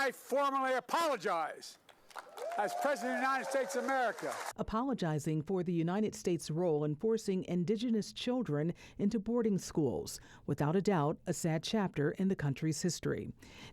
I formally apologize as President of the United States of America. Apologizing for the United States' role in forcing indigenous children into boarding schools. Without a doubt, a sad chapter in the country's history.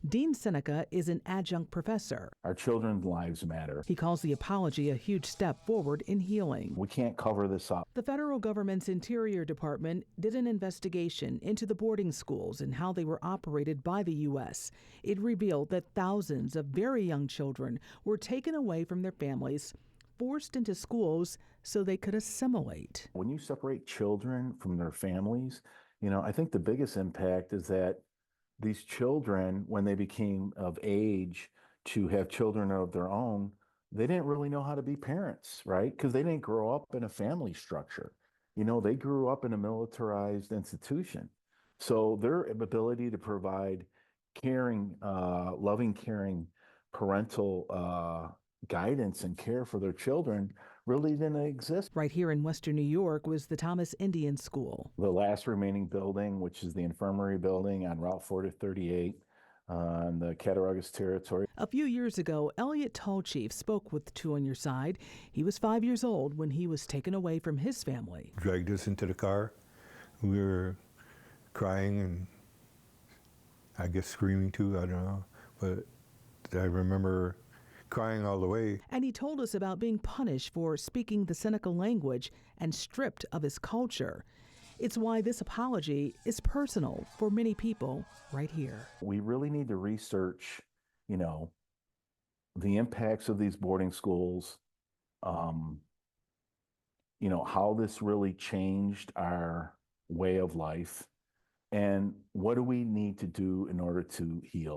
Dean Seneca is an adjunct professor. Our children's lives matter. He calls the apology a huge step forward in healing. We can't cover this up. The federal government's Interior Department did an investigation into the boarding schools and how they were operated by the U.S. It revealed that thousands of very young children were taken away from their families, forced into schools so they could assimilate. When you separate children from their families, I think the biggest impact is that these children, when they became of age to have children of their own, they didn't really know how to be parents, right? Because they didn't grow up in a family structure. They grew up in a militarized institution. So their ability to provide caring, loving, caring parental guidance and care for their children really didn't exist. Right here in Western New York was the Thomas Indian School. The last remaining building, which is the infirmary building on Route 438 on the Cattaraugus territory. A few years ago, Elliot Tallchief spoke with Two on Your Side. He was 5 years old when he was taken away from his family. Dragged us into the car. We were crying and I guess screaming too, I don't know. But I remember crying all the way. And he told us about being punished for speaking the Seneca language and stripped of his culture. It's why this apology is personal for many people right here. We really need to research, the impacts of these boarding schools, how this really changed our way of life, and what do we need to do in order to heal.